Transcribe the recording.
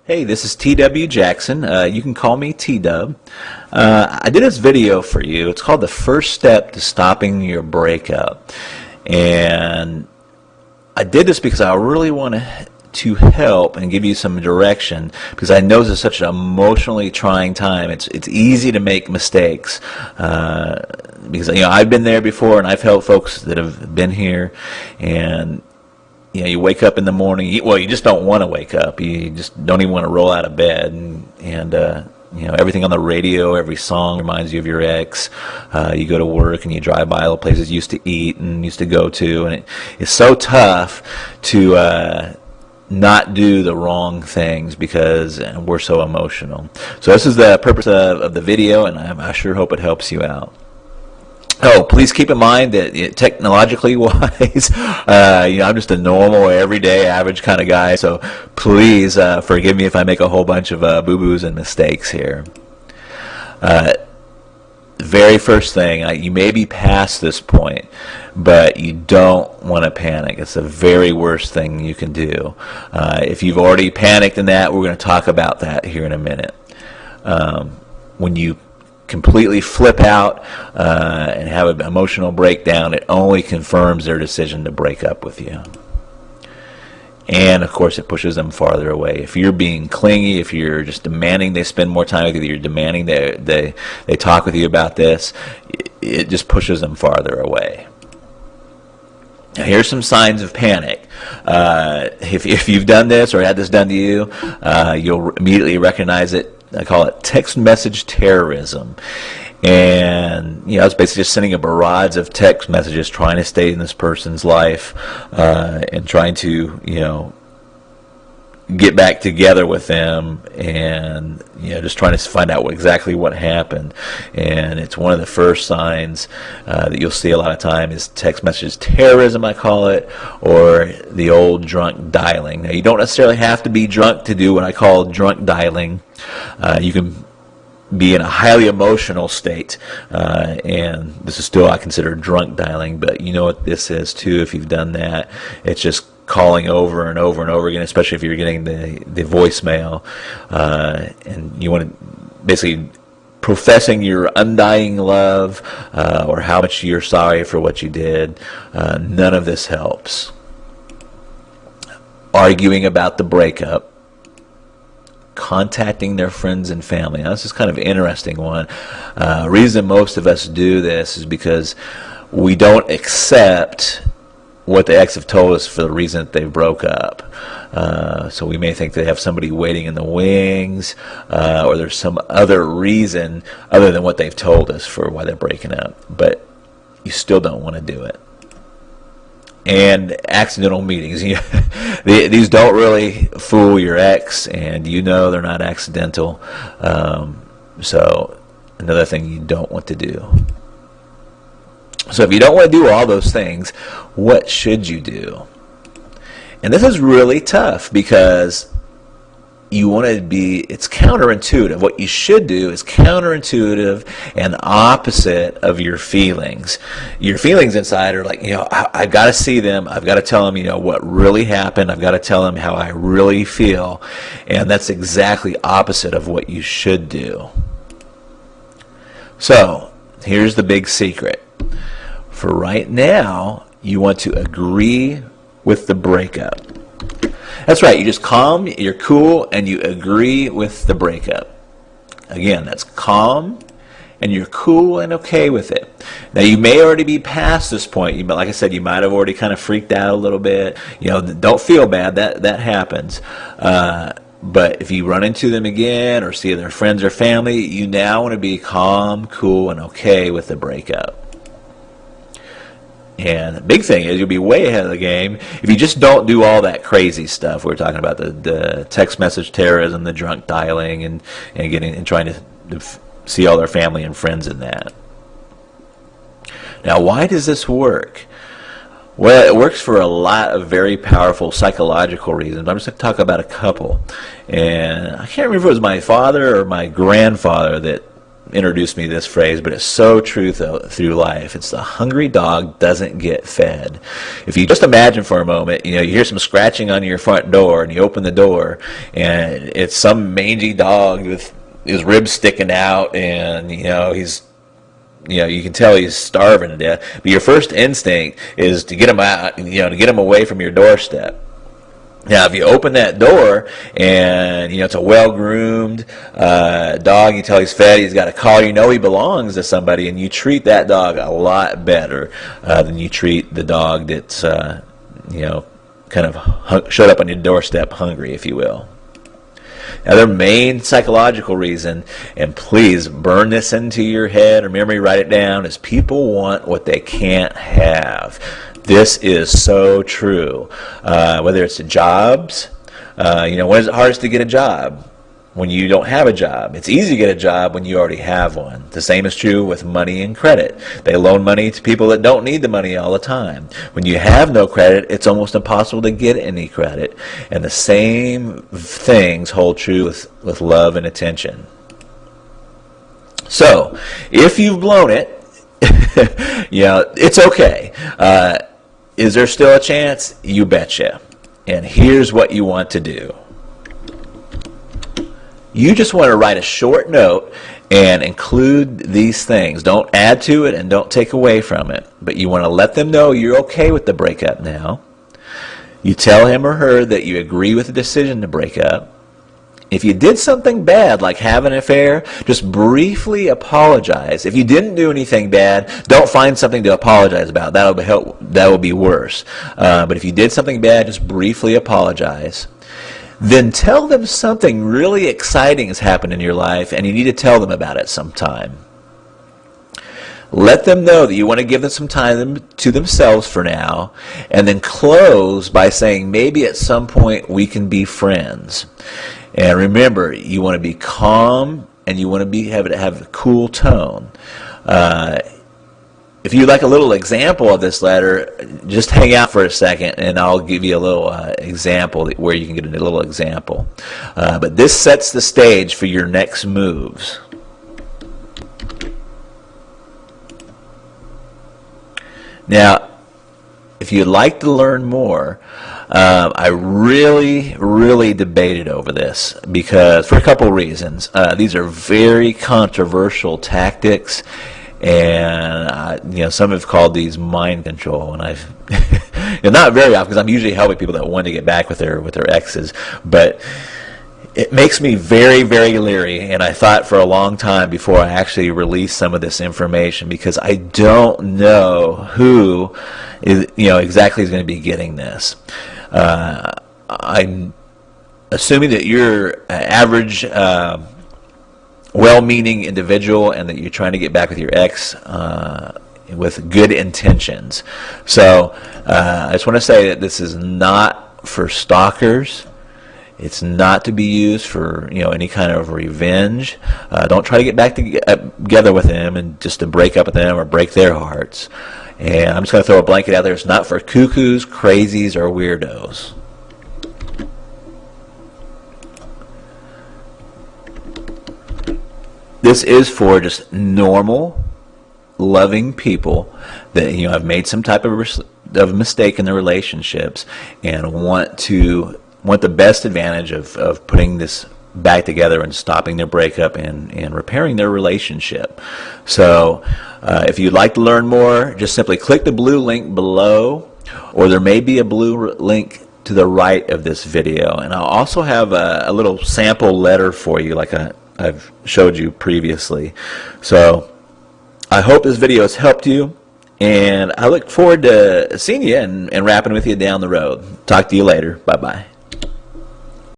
Hey, this is TW Jackson. You can call me T-Dub. I did this video for you. It's called The First Step to Stopping Your Breakup. And I did this because I really want to help and give you some direction, because I know this is such an emotionally trying time. It's easy to make mistakes, because I've been there before, and I've helped folks that have been here. And you wake up in the morning. You just don't want to wake up. You just don't even want to roll out of bed, and everything on the radio, every song reminds you of your ex. You go to work and you drive by all the places you used to eat and used to go to, and it's so tough to not do the wrong things because we're so emotional. So this is the purpose of the video, and I sure hope it helps you out. Oh, please keep in mind that technologically wise, I'm just a normal, everyday, average kind of guy. So please forgive me if I make a whole bunch of boo-boos and mistakes here. Very first thing, you may be past this point, but you don't want to panic. It's the very worst thing you can do. If you've already panicked in that, we're going to talk about that here in a minute. When you completely flip out and have an emotional breakdown, it only confirms their decision to break up with you. And of course, it pushes them farther away. If you're being clingy, if you're just demanding they spend more time with you, you're demanding they talk with you about this, it just pushes them farther away. Now, here's some signs of panic. If you've done this or had this done to you, you'll immediately recognize it. I call it text message terrorism. And, it's basically just sending a barrage of text messages trying to stay in this person's life, and trying to, get back together with them, and, just trying to find out exactly what happened. And it's one of the first signs that you'll see a lot of time is text messages terrorism, I call it, or the old drunk dialing. Now, you don't necessarily have to be drunk to do what I call drunk dialing. You can be in a highly emotional state, and this is still I consider drunk dialing, but you know what this is too if you've done that. It's just calling over and over and over again, especially if you're getting the voicemail, and you want to basically professing your undying love, or how much you're sorry for what you did. None of this helps. Arguing about the breakup, contacting their friends and family. Now, this is kind of an interesting one. Reason most of us do this is because we don't accept what the ex have told us for the reason that they broke up. So we may think they have somebody waiting in the wings, or there's some other reason other than what they've told us for why they're breaking up. But you still don't want to do it. And accidental meetings. These don't really fool your ex, and they're not accidental. So another thing you don't want to do. So if you don't want to do all those things, what should you do? And this is really tough because you want to it's counterintuitive. What you should do is counterintuitive and opposite of your feelings. Your feelings inside are like, I've got to see them. I've got to tell them, what really happened. I've got to tell them how I really feel. And that's exactly opposite of what you should do. So here's the big secret. For right now, you want to agree with the breakup. That's right, you just calm, you're cool, and you agree with the breakup. Again, that's calm, and you're cool and okay with it. Now, you may already be past this point. Like I said, you might have already kind of freaked out a little bit. Don't feel bad, that happens. But if you run into them again or see their friends or family, you now want to be calm, cool, and okay with the breakup. And the big thing is you'll be way ahead of the game if you just don't do all that crazy stuff. We're talking about the text message terrorism, the drunk dialing, and trying to see all their family and friends in that. Now, why does this work? Well, it works for a lot of very powerful psychological reasons. I'm just going to talk about a couple. And I can't remember if it was my father or my grandfather that introduced me to this phrase, but it's so true through life. It's the hungry dog doesn't get fed. If you just imagine for a moment, you hear some scratching on your front door, and you open the door, and it's some mangy dog with his ribs sticking out, and you can tell he's starving to death. But your first instinct is to get him out, to get him away from your doorstep. Now, if you open that door and, it's a well-groomed dog, you tell he's fed, he's got a collar, he belongs to somebody, and you treat that dog a lot better than you treat the dog that's, kind of showed up on your doorstep hungry, if you will. Now, their main psychological reason, and please burn this into your head or memory, write it down, is people want what they can't have. This is so true. Whether it's jobs, when is it hardest to get a job? When you don't have a job. It's easy to get a job when you already have one. The same is true with money and credit. They loan money to people that don't need the money all the time. When you have no credit, it's almost impossible to get any credit. And the same things hold true with love and attention. So, if you've blown it, it's okay. Is there still a chance? You betcha. And here's what you want to do. You just want to write a short note and include these things. Don't add to it and don't take away from it. But you want to let them know you're okay with the breakup now. You tell him or her that you agree with the decision to break up. If you did something bad, like have an affair, just briefly apologize. If you didn't do anything bad, don't find something to apologize about. That will be worse. But if you did something bad, just briefly apologize. Then tell them something really exciting has happened in your life, and you need to tell them about it sometime. Let them know that you want to give them some time to themselves for now, and then close by saying, maybe at some point we can be friends. And remember, you want to be calm, and you want to have a cool tone. If you'd like a little example of this letter, just hang out for a second, and I'll give you a little example where you can get a little example. But this sets the stage for your next moves. Now, if you'd like to learn more, I really debated over this because for a couple reasons. These are very controversial tactics, and some have called these mind control, and I've not very often because I'm usually helping people that want to get back with their exes, but it makes me very leery, and I thought for a long time before I actually released some of this information because I don't know who is exactly is going to be getting this. I'm assuming that you're an average, well-meaning individual and that you're trying to get back with your ex with good intentions. So I just want to say that this is not for stalkers. It's not to be used for any kind of revenge. Don't try to get back together with them and just to break up with them or break their hearts. And I'm just going to throw a blanket out there. It's not for cuckoos, crazies, or weirdos. This is for just normal, loving people that have made some type of mistake in their relationships and want the best advantage of putting this back together and stopping their breakup and repairing their relationship. So if you'd like to learn more, just simply click the blue link below, or there may be a blue link to the right of this video. And I'll also have a little sample letter for you like I've showed you previously. So I hope this video has helped you, and I look forward to seeing you and rapping with you down the road. Talk to you later. Bye-bye.